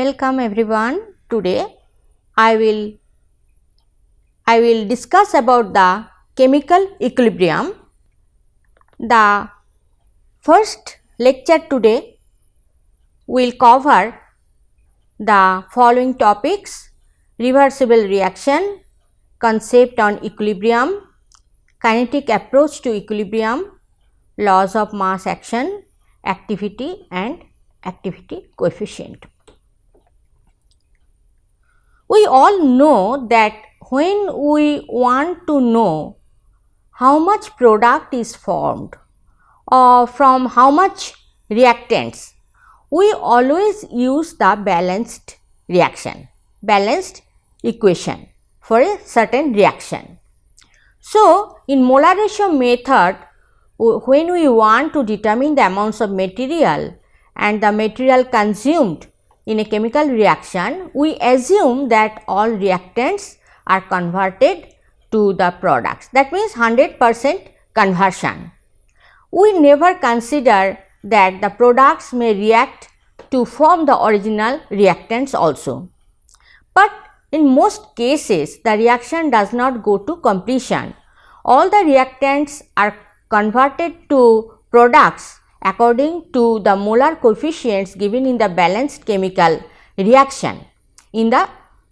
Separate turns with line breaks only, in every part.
Welcome everyone. Today I will discuss about the chemical equilibrium. The first lecture today will cover the following topics: reversible reaction, concept on equilibrium, kinetic approach to equilibrium, laws of mass action, activity and activity coefficient. We all know that when we want to know how much product is formed or from how much reactants, we always use the balanced equation for a certain reaction. So, in molar ratio method, when we want to determine the amounts of material and the material consumed in a chemical reaction, we assume that all reactants are converted to the products. That means 100% conversion. We never consider that the products may react to form the original reactants also. But in most cases, the reaction does not go to completion. All the reactants are converted to products according to the molar coefficients given in the balanced chemical reaction. In the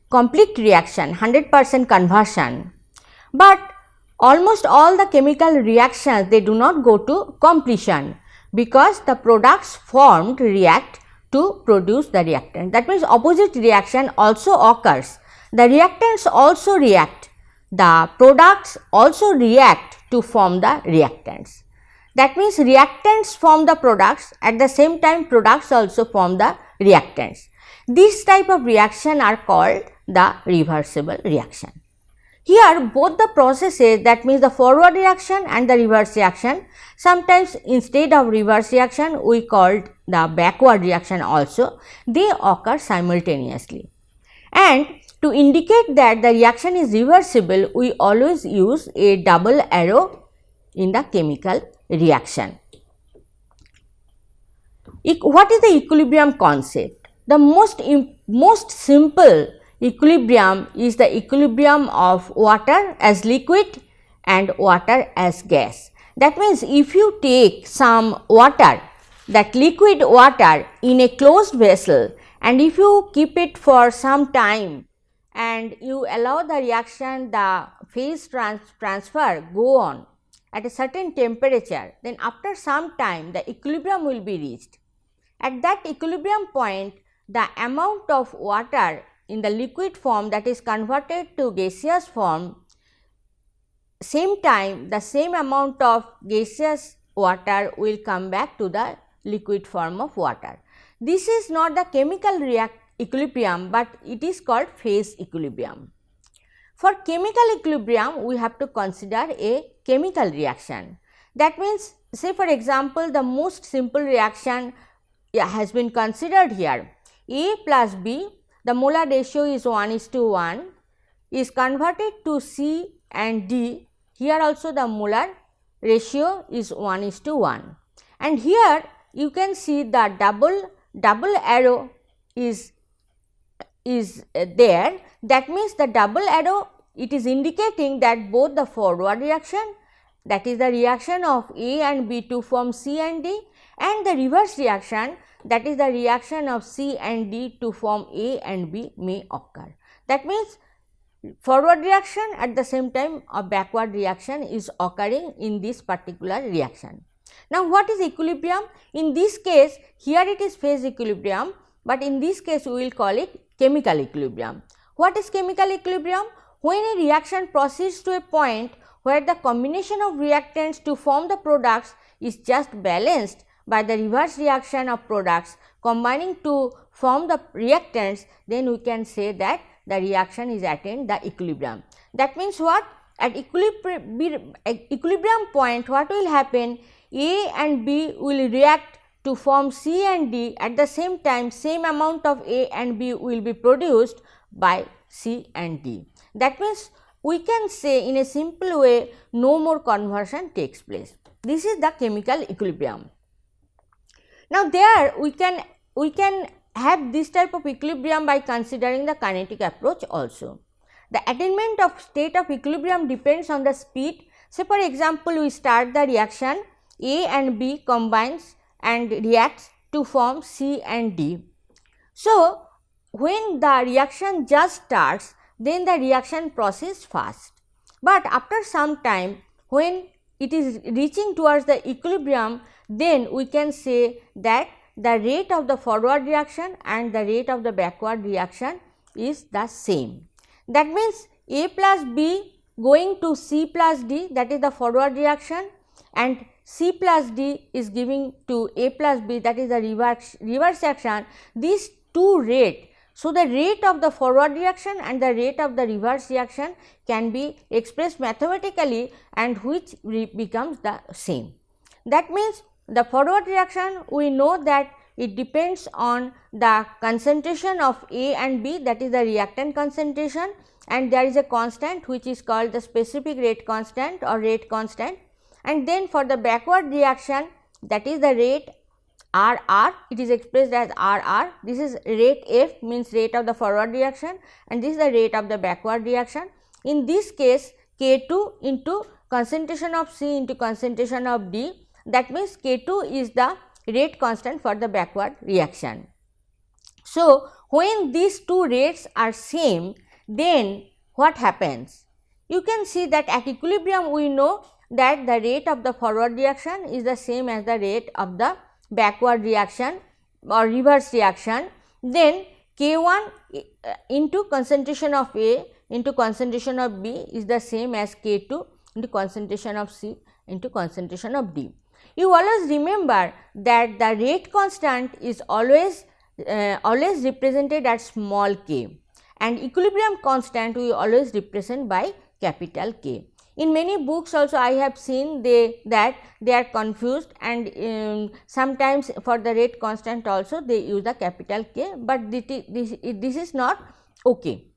complete reaction, 100% conversion. But almost all the chemical reactions, they do not go to completion because the products formed react to produce the reactant. That means opposite reaction also occurs. The reactants also react. The products also react to form the reactants. That means reactants form the products, at the same time products also form the reactants. This type of reaction are called the reversible reaction. Here both the processes, that means the forward reaction and the reverse reaction, sometimes instead of reverse reaction we called the backward reaction also, they occur simultaneously. And to indicate that the reaction is reversible, we always use a double arrow in the chemical reaction. What is the equilibrium concept? The most simple equilibrium is the equilibrium of water as liquid and water as gas. That means if you take some water, that liquid water in a closed vessel, and if you keep it for some time and you allow the reaction, the phase transfer go on at a certain temperature, then after some time the equilibrium will be reached. At that equilibrium point, the amount of water in the liquid form that is converted to gaseous form, same time the same amount of gaseous water will come back to the liquid form of water. This is not the chemical equilibrium, but it is called phase equilibrium. For chemical equilibrium, we have to consider a chemical reaction. That means, say for example, the most simple reaction has been considered here. A plus B, the molar ratio is 1:1, is converted to C and D. Here also the molar ratio is 1:1. And here you can see the double arrow is there. That means the double arrow, it is indicating that both the forward reaction, that is the reaction of A and B to form C and D, and the reverse reaction, that is the reaction of C and D to form A and B, may occur. That means forward reaction, at the same time a backward reaction is occurring in this particular reaction. Now, what is equilibrium? In this case, here it is phase equilibrium, but in this case we will call it chemical equilibrium. What is chemical equilibrium? When a reaction proceeds to a point where the combination of reactants to form the products is just balanced by the reverse reaction of products combining to form the reactants, then we can say that the reaction is attained the equilibrium. That means what? At equilibrium point, what will happen? A and B will react to form C and D. At the same time, same amount of A and B will be produced by C and D. That means we can say in a simple way, no more conversion takes place. This is the chemical equilibrium. Now, there we can have this type of equilibrium by considering the kinetic approach also. The attainment of state of equilibrium depends on the speed. Say for example, we start the reaction, A and B combines and reacts to form C and D. So, when the reaction just starts, then the reaction process fast, but after some time when it is reaching towards the equilibrium, then we can say that the rate of the forward reaction and the rate of the backward reaction is the same. That means, A plus B going to C plus D, that is the forward reaction, and C plus D is giving to A plus B, that is the reverse action. These two rate. So, the rate of the forward reaction and the rate of the reverse reaction can be expressed mathematically, and which becomes the same. That means, the forward reaction we know that it depends on the concentration of A and B, that is the reactant concentration, and there is a constant which is called the specific rate constant or rate constant. And then for the backward reaction, that is the rate RR, it is expressed as RR. This is rate F, means rate of the forward reaction, and this is the rate of the backward reaction. In this case, K2 into concentration of C into concentration of D, that means K2 is the rate constant for the backward reaction. So, when these two rates are same, then what happens? You can see that at equilibrium we know that the rate of the forward reaction is the same as the rate of the backward reaction or reverse reaction. Then K1 into concentration of A into concentration of B is the same as K2 into concentration of C into concentration of D. You always remember that the rate constant is always represented as small k, and equilibrium constant we always represent by capital K. In many books also I have seen that they are confused, and sometimes for the rate constant also they use the capital K, but this is not okay.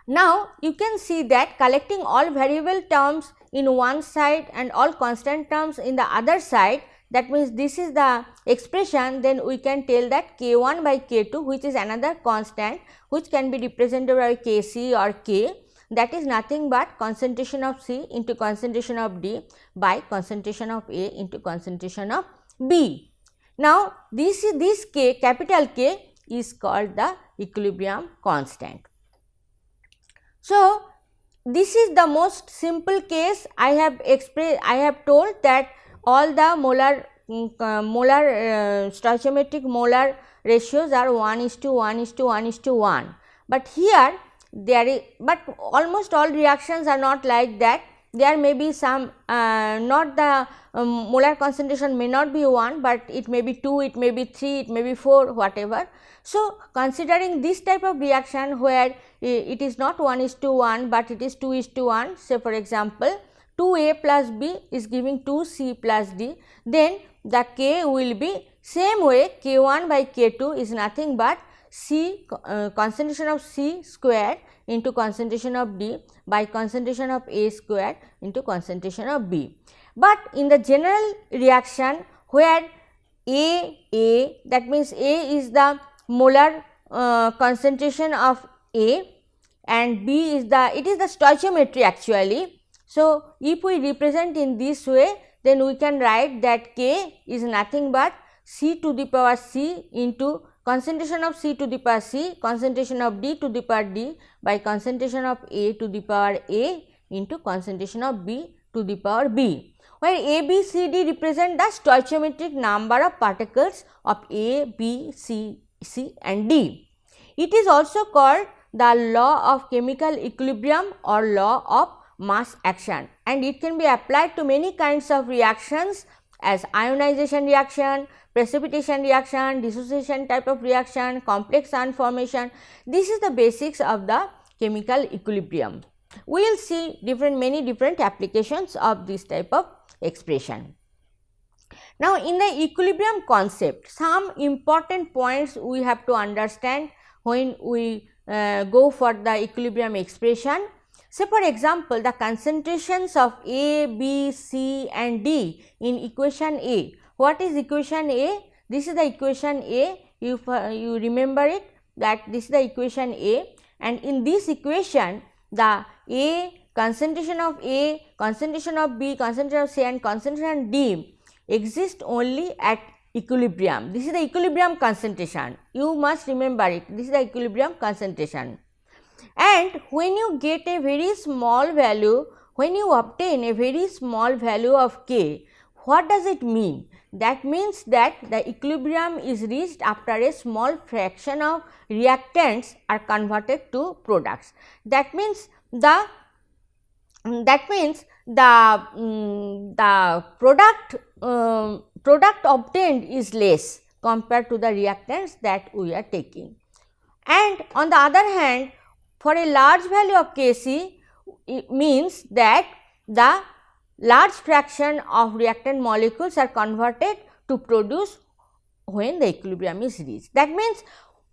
Now, you can see that collecting all variable terms in one side and all constant terms in the other side, that means this is the expression, then we can tell that K1 by K2, which is another constant which can be represented by Kc or K, that is nothing but concentration of C into concentration of D by concentration of A into concentration of B. Now, this K, capital K, is called the equilibrium constant. So, this is the most simple case I have expressed. I have told that all the molar stoichiometric molar ratios are 1:1:1:1:1, but here there is, but almost all reactions are not like that. There may be some not the molar concentration may not be 1, but it may be 2, it may be 3, it may be 4, whatever. So, considering this type of reaction where it is not 1:1, but it is 2:1, say for example, 2A plus B is giving 2C plus D, then the K will be same way, K1 by K2 is nothing but C concentration of C square into concentration of D by concentration of A square into concentration of B. But in the general reaction where A, that means A is the molar concentration of A and B is the, it is the stoichiometry actually. So, if we represent in this way, then we can write that K is nothing but C to the power C into concentration of C to the power C, concentration of D to the power D by concentration of A to the power A into concentration of B to the power B, where A, B, C, D represent the stoichiometric number of particles of A, B, C and D. It is also called the law of chemical equilibrium or law of mass action, and it can be applied to many kinds of reactions as ionization reaction, precipitation reaction, dissociation type of reaction, complex ion formation. This is the basics of the chemical equilibrium. We will see many different applications of this type of expression. Now, in the equilibrium concept, some important points we have to understand when we go for the equilibrium expression. Say for example, the concentrations of A, B, C and D in equation A. What is equation A? This is the equation A. you remember it, that this is the equation A, and in this equation the A, concentration of A, concentration of B, concentration of C and concentration D exist only at equilibrium. This is the equilibrium concentration, you must remember it, this is the equilibrium concentration. And when you get a very small value, when you obtain a very small value of K, what does it mean? That means that the equilibrium is reached after a small fraction of reactants are converted to products. That means the product obtained is less compared to the reactants that we are taking. And on the other hand, for a large value of Kc, it means that the large fraction of reactant molecules are converted to produce when the equilibrium is reached. That means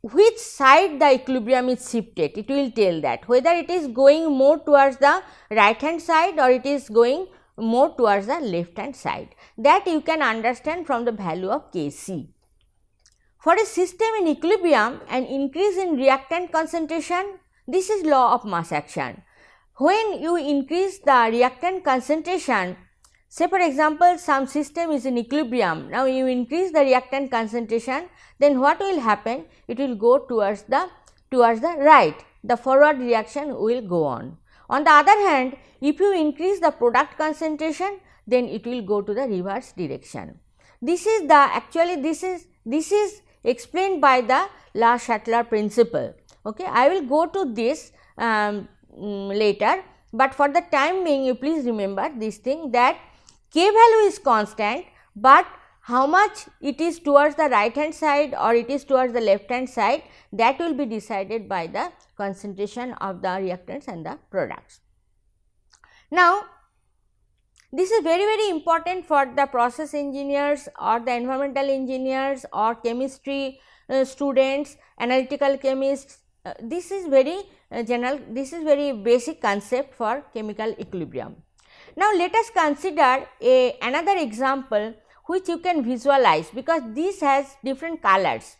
which side the equilibrium is shifted, it will tell that whether it is going more towards the right hand side or it is going more towards the left hand side. That you can understand from the value of Kc. For a system in equilibrium, an increase in reactant concentration, this is law of mass action. When you increase the reactant concentration, say for example, some system is in equilibrium, now you increase the reactant concentration, then what will happen? It will go towards the right, the forward reaction will go on. On the other hand, if you increase the product concentration, then it will go to the reverse direction. This is the actually this is explained by the La Chatelier principle. Okay, I will go to this later, but for the time being you please remember this thing, that K value is constant, but how much it is towards the right hand side or it is towards the left hand side, that will be decided by the concentration of the reactants and the products. Now, this is very important for the process engineers or the environmental engineers or chemistry students, analytical chemists. This is very general, this is very basic concept for chemical equilibrium. Now, let us consider another example which you can visualize, because this has different colors.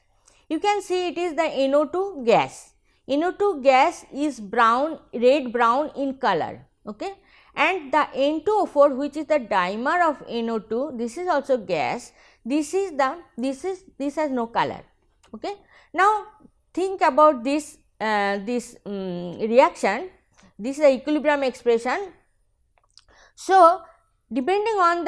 You can see it is the NO2 gas. NO2 gas is brown, red brown in color, okay, and the N2O4, which is the dimer of NO2, this is also gas. This has no color, okay. Now, think about this reaction. This is the equilibrium expression. So, depending on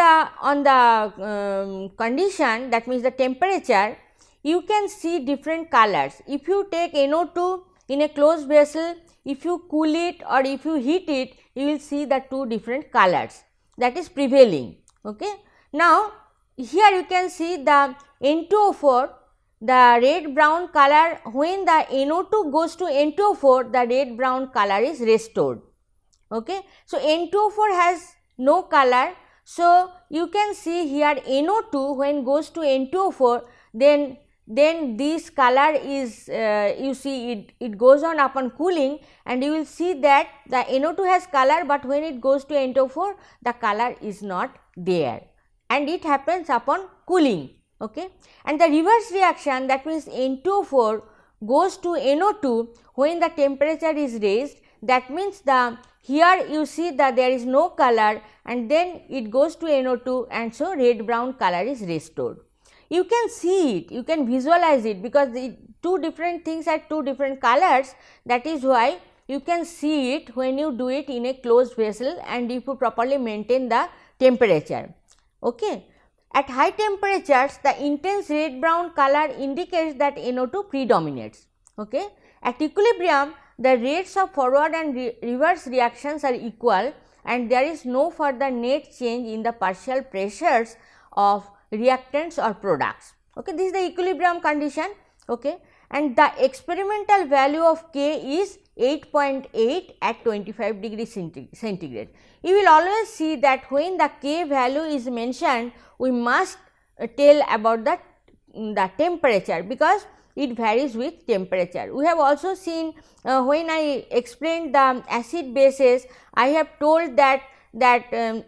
the condition, that means the temperature, you can see different colors. If you take NO2 in a closed vessel, if you cool it or if you heat it, you will see the two different colors that is prevailing, okay. Now, here you can see the N2O4, the red brown color. When the NO2 goes to N2O4, the red brown color is restored, okay. So, N2O4 has no color. So, you can see here NO2 when goes to N2O4, then this color is you see it goes on upon cooling, and you will see that the NO2 has color, but when it goes to N2O4, the color is not there, and it happens upon cooling, okay. And the reverse reaction, that means N2O4 goes to NO2 when the temperature is raised, that means here you see that there is no color, and then it goes to NO2, and so red brown color is restored. You can see it, you can visualize it, because the two different things are two different colors. That is why you can see it when you do it in a closed vessel and if you properly maintain the temperature, okay. At high temperatures, the intense red brown color indicates that NO2 predominates, okay. At equilibrium, the rates of forward and reverse reactions are equal, and there is no further net change in the partial pressures of reactants or products, okay. This is the equilibrium condition, okay, and the experimental value of K is 8.8 at 25 degrees centigrade. You will always see that when the K value is mentioned, we must tell about the temperature, because it varies with temperature. We have also seen when I explained the acid bases, I have told that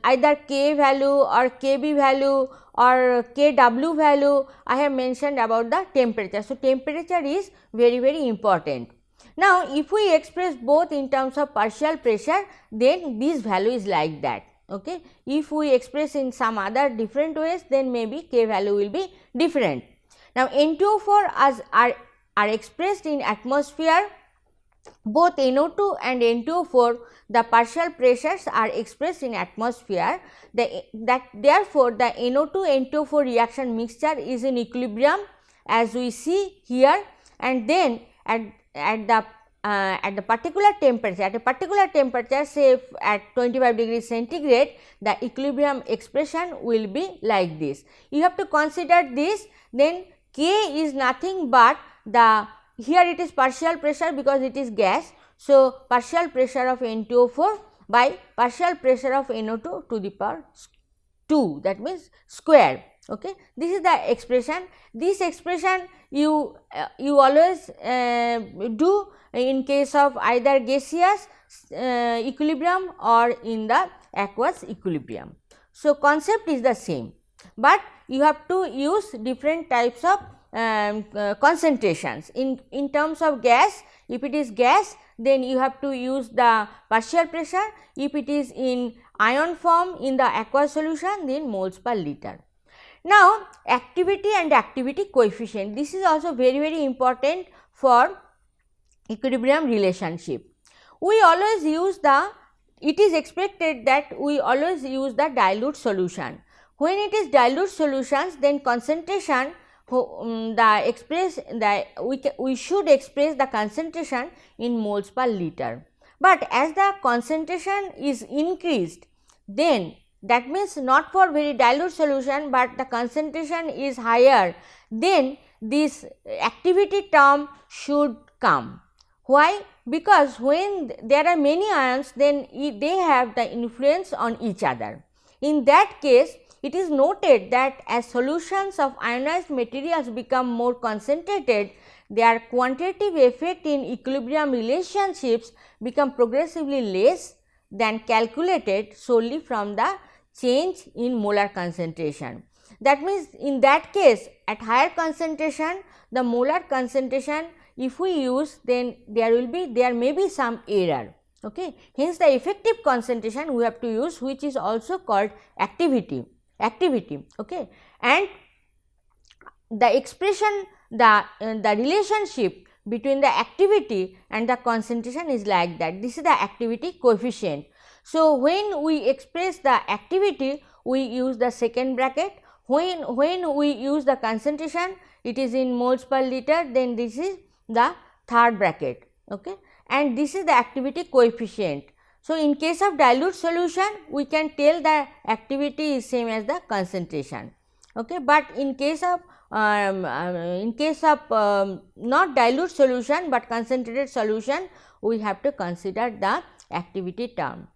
either K value or Kb value or Kw value, I have mentioned about the temperature. So, temperature is very important. Now, if we express both in terms of partial pressure, then this value is like that. Okay. If we express in some other different ways, then maybe K value will be different. Now, N2O4 as are expressed in atmosphere, both NO2 and N2O4, the partial pressures are expressed in atmosphere. Therefore, the NO2 N2O4 reaction mixture is in equilibrium as we see here, and then at the particular temperature, at a particular temperature, say at 25 degrees centigrade, the equilibrium expression will be like this. You have to consider this, then K is nothing but the, here it is partial pressure because it is gas. So, partial pressure of N2O4 by partial pressure of NO2 to the power 2, that means square. Okay. This is the expression. This expression you always do in case of either gaseous equilibrium or in the aqueous equilibrium. So, concept is the same, but you have to use different types of concentrations. In terms of gas, if it is gas, then you have to use the partial pressure. If it is in ion form in the aqueous solution, then moles per liter. Now, activity and activity coefficient, this is also very important for equilibrium relationship. We always use the, it is expected that we always use the dilute solution. When it is dilute solutions, then concentration, we should express the concentration in moles per liter. But as the concentration is increased, then that means not for very dilute solution, but the concentration is higher, then this activity term should come. Why? Because when there are many ions, then they have the influence on each other. In that case, it is noted that as solutions of ionized materials become more concentrated, their quantitative effect in equilibrium relationships become progressively less than calculated solely from the change in molar concentration. That means, in that case, at higher concentration, the molar concentration if we use, then there may be some error. Okay. Hence, the effective concentration we have to use, which is also called activity. Okay. And the expression, the relationship between the activity and the concentration is like that. This is the activity coefficient. So, when we express the activity, we use the second bracket. When we use the concentration, it is in moles per liter, then this is the third bracket. Okay. And this is the activity coefficient. So, in case of dilute solution, we can tell the activity is same as the concentration. Okay. But in case of not dilute solution, but concentrated solution, we have to consider the activity term.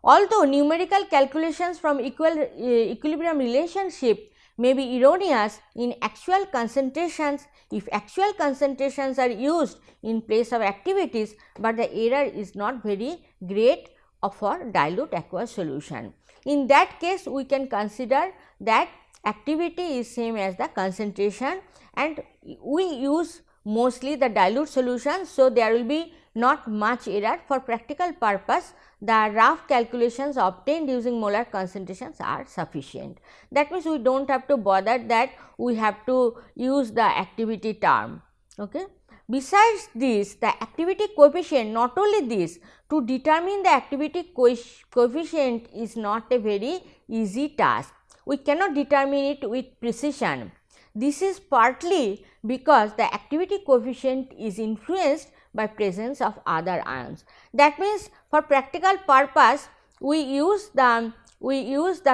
Although numerical calculations from equilibrium relationship may be erroneous in actual concentrations if actual concentrations are used in place of activities, but the error is not very great for dilute aqueous solution. In that case, we can consider that activity is same as the concentration, and we use mostly the dilute solution. So, there will be not much error. For practical purpose, the rough calculations obtained using molar concentrations are sufficient. That means, we do not have to bother that we have to use the activity term. Okay. Besides this, the activity coefficient, not only this, to determine the activity coefficient is not a very easy task. We cannot determine it with precision. This is partly because the activity coefficient is influenced by presence of other ions. That means, for practical purpose, we use the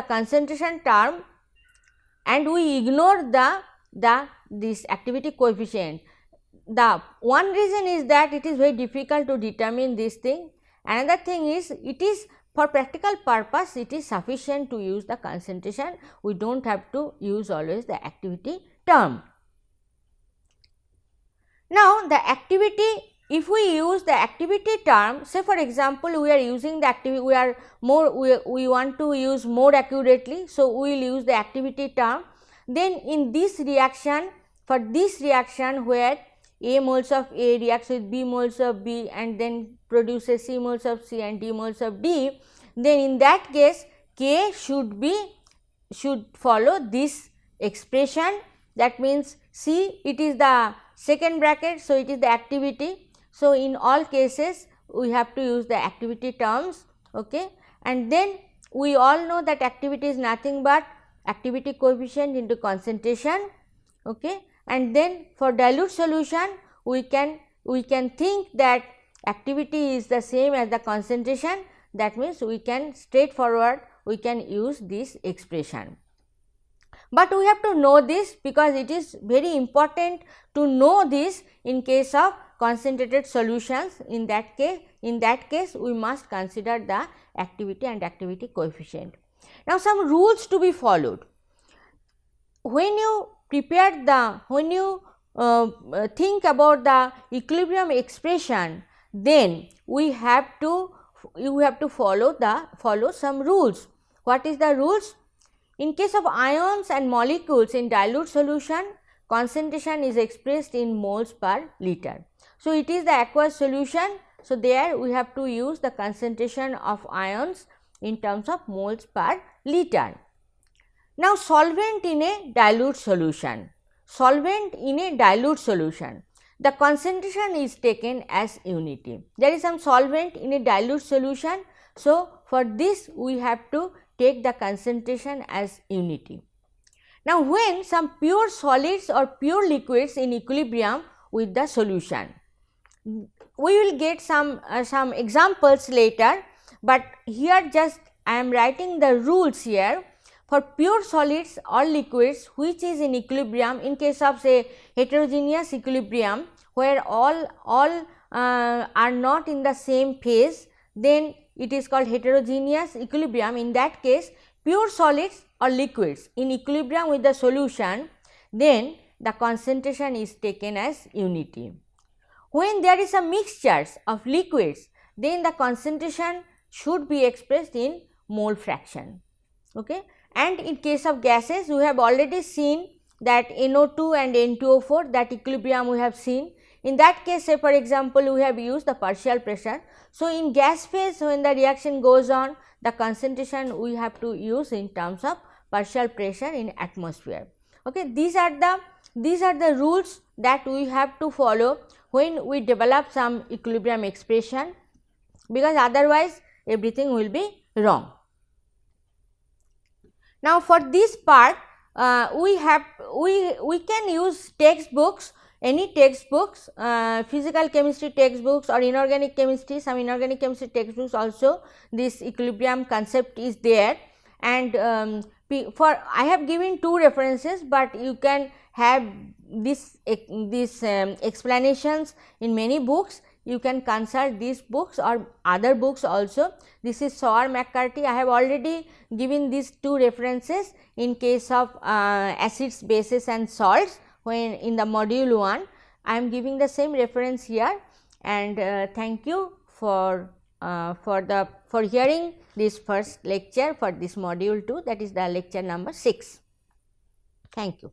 concentration term and we ignore this activity coefficient. The one reason is that it is very difficult to determine this thing. Another thing is, it is for practical purpose, it is sufficient to use the concentration. We do not have to use always the activity term. Now, the activity if we use the activity term, say for example, we are using the activity, we want to use more accurately. So, we will use the activity term. Then in this reaction, for this reaction where A moles of A reacts with B moles of B and then produces C moles of C and D moles of D, then in that case K should follow this expression. That means C, it is the second bracket, so it is the activity. So, in all cases we have to use the activity terms, okay. And then we all know that activity is nothing but activity coefficient into concentration, okay. And then for dilute solution we can think that activity is the same as the concentration. That means we can straightforward we can use this expression. But we have to know this because it is very important to know this in case of concentrated solutions. In that case we must consider the activity and activity coefficient. Now, some rules to be followed. When you prepare when you think about the equilibrium expression, then you have to follow some rules. What is the rules? In case of ions and molecules in dilute solution, concentration is expressed in moles per liter. So, it is the aqueous solution. So, there we have to use the concentration of ions in terms of moles per liter. Now, solvent in a dilute solution. The concentration is taken as unity. There is some solvent in a dilute solution. So, for this we have to take the concentration as unity. Now, when some pure solids or pure liquids in equilibrium with the solution, we will get some examples later, but here just I am writing the rules here. For pure solids or liquids which is in equilibrium, in case of say heterogeneous equilibrium where all are not in the same phase, then it is called heterogeneous equilibrium. In that case, pure solids or liquids in equilibrium with the solution, then the concentration is taken as unity. When there is a mixture of liquids, then the concentration should be expressed in mole fraction, okay. And in case of gases, we have already seen that NO2 and N2O4, that equilibrium we have seen. In that case, say for example, we have used the partial pressure. So, in gas phase when the reaction goes on, the concentration we have to use in terms of partial pressure in atmosphere, okay. These are the rules that we have to follow when we develop some equilibrium expression, because otherwise everything will be wrong. Now, for this part we can use textbooks, any textbooks, physical chemistry textbooks or inorganic chemistry, some inorganic chemistry textbooks also this equilibrium concept is there. And I have given two references, but you can have this explanations in many books. You can consult these books or other books also. This is Sauer-McCarty. I have already given these two references in case of acids, bases and salts when in the module 1. I am giving the same reference here, and thank you for hearing this first lecture for this module 2, that is the lecture number 6. Thank you.